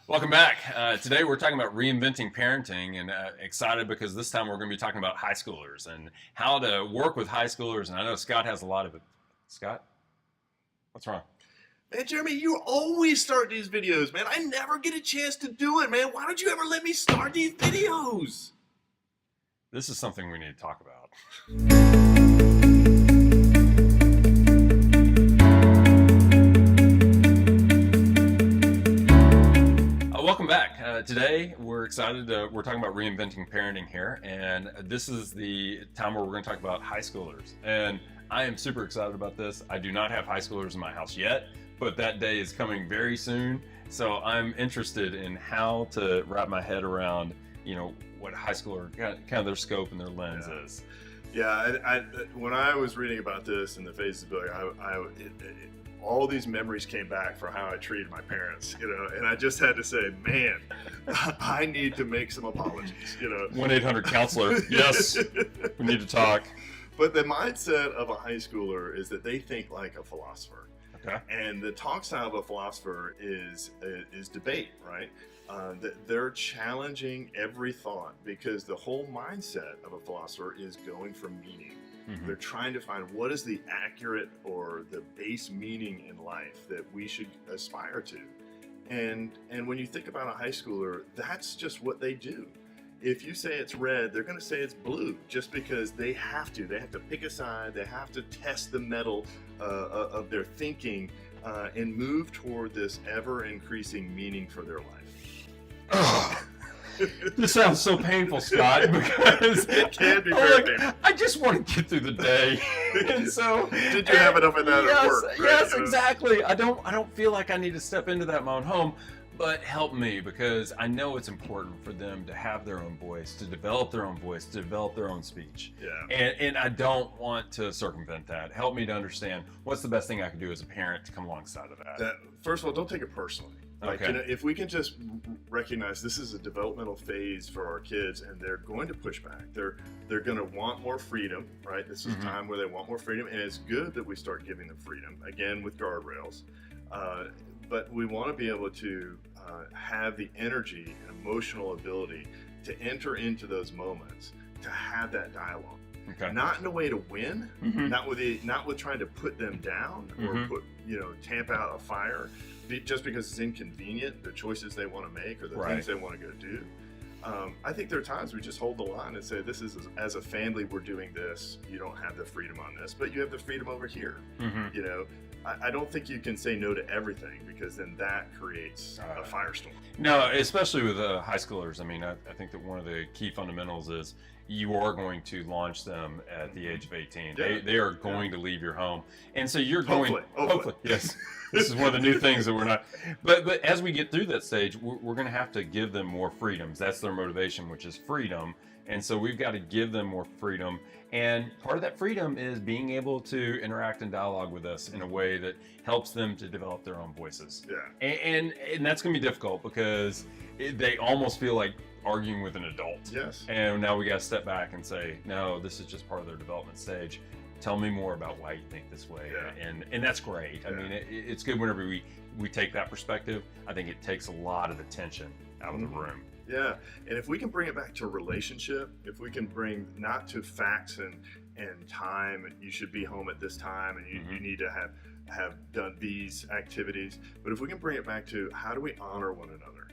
Welcome back. Today we're talking about reinventing parenting and excited because this time we're going to be talking about high schoolers and how to work with high schoolers. And I know Scott has a lot of it. Scott, what's wrong? Man, Jeremy, you always start these videos, man. I never get a chance to do it, man. Why don't you ever let me start these videos? This is something we need to talk about. Welcome back. Today we're excited. We're talking about reinventing parenting here, and this is the time where we're going to talk about high schoolers. And I am super excited about this. I do not have high schoolers in my house yet, but that day is coming very soon. So I'm interested in how to wrap my head around, what high schooler kind of their scope and their lens is. Yeah, when I was reading about this in the Phases book, all these memories came back for how I treated my parents, and I just had to say, man, I need to make some apologies, 1-800-counselor. Yes, we need to talk. But the mindset of a high schooler is that they think like a philosopher. Okay. And the talk style of a philosopher is debate, right? They're challenging every thought because the whole mindset of a philosopher is going for meaning. Mm-hmm. They're trying to find what is the accurate or the base meaning in life that we should aspire to. And when you think about a high schooler, that's just what they do. If you say it's red, they're going to say it's blue just because they have to. They have to pick a side. They have to test the metal of their thinking and move toward this ever-increasing meaning for their life. Oh, this sounds so painful, Scott, because it can be very painful. I just want to get through the day. And so, did you have enough of that at work? Right? Yes, exactly. I don't feel like I need to step into that in my own home. But help me, because I know it's important for them to have their own voice, to develop their own voice, to develop their own speech. Yeah. And I don't want to circumvent that. Help me to understand what's the best thing I can do as a parent to come alongside of that. First of all, don't take it personally. Like, okay. If we can just recognize this is a developmental phase for our kids and they're going to push back. They're going to want more freedom, right? This is a time where they want more freedom, and it's good that we start giving them freedom, again, with guardrails. But we want to be able to have the energy and emotional ability to enter into those moments, to have that dialogue. Okay. Not in a way to win, not with trying to put them down or tamp out a fire, just because it's inconvenient, the choices they want to make or the things they want to go do. I think there are times we just hold the line and say, this is, as a family, we're doing this. You don't have the freedom on this, but you have the freedom over here. I don't think you can say no to everything because then that creates a firestorm. No, especially with high schoolers. I mean, I think that one of the key fundamentals is you are going to launch them at the age of 18. Yeah. They are going to leave your home. And so you're Hopefully. Yes. This is one of the new things that we're not. But as we get through that stage, we're going to have to give them more freedoms. That's their motivation, which is freedom. And so we've got to give them more freedom. And part of that freedom is being able to interact and dialogue with us in a way that helps them to develop their own voices. Yeah. And that's going to be difficult because they almost feel like arguing with an adult. Yes. And now we got to step back and say, no, this is just part of their development stage. Tell me more about why you think this way. Yeah. And that's great. Yeah. I mean, it's good whenever we take that perspective. I think it takes a lot of the tension out of the room. Yeah, and if we can bring it back to relationship, if we can bring not to facts and time, and you should be home at this time, and you need to have done these activities, but if we can bring it back to how do we honor one another,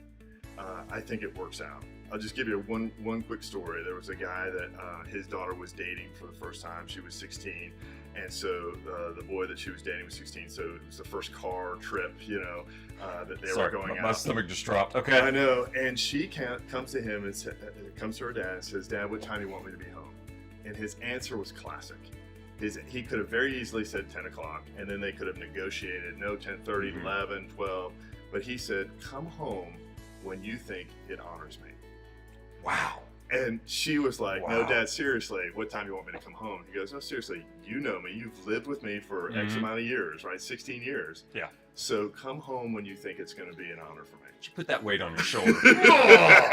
I think it works out. I'll just give you one quick story. There was a guy that his daughter was dating for the first time. She was 16, and so the boy that she was dating was 16. So it was the first car trip, that they were going out. My stomach just dropped. Okay. I know. And she comes to him and comes to her dad and says, "Dad, what time do you want me to be home?" And his answer was classic. He could have very easily said 10 o'clock, and then they could have negotiated, no, 10:30, 11, 12. But he said, "Come home when you think it honors me." Wow. And she was like, Wow. "No, Dad, seriously, what time do you want me to come home?" He goes, "No, seriously, you know me. You've lived with me for X amount of years, right? 16 years. Yeah. So come home when you think it's going to be an honor for me." You put that weight on your shoulder. Oh,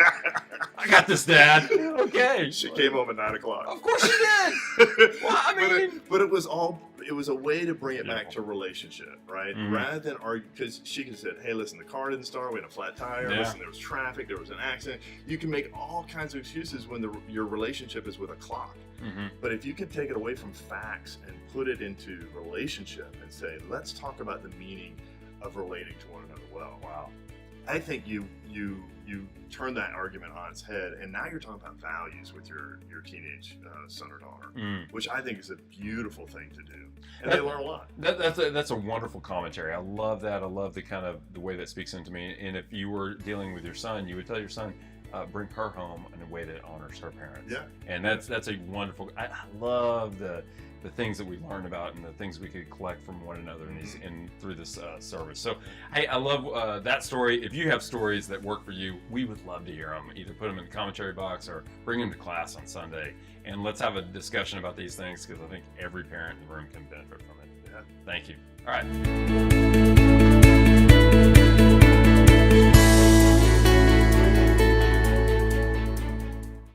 I got this, Dad. Okay. She came home at 9 o'clock. Of course she did. Well, I mean, but it was all it was a way to bring it back Beautiful. to relationship, right? Mhm. Rather than argue, because she could have said, hey, listen, the car didn't start, we had a flat tire, Yeah. listen, there was traffic, there was an accident. You can make all kinds of excuses when your relationship is with a clock. Mhm. But if you can take it away from facts and put it into relationship and say, let's talk about the meaning of relating to one another well. Wow. I think you turn that argument on its head, and now you're talking about values with your teenage son or daughter, Mm. which I think is a beautiful thing to do, and That- they learn a lot. That's a wonderful commentary. I love that. I love the way that speaks into me. And if you were dealing with your son, you would tell your son, bring her home in a way that honors her parents. Yeah. And that's a wonderful. I love the things that we learn about and the things we could collect from one another through this service. So, hey, I love that story. If you have stories that work for you, we would love to hear them. Either put them in the commentary box or bring them to class on Sunday, and let's have a discussion about these things, because I think every parent in the room can benefit from it. Yeah. Thank you. All right.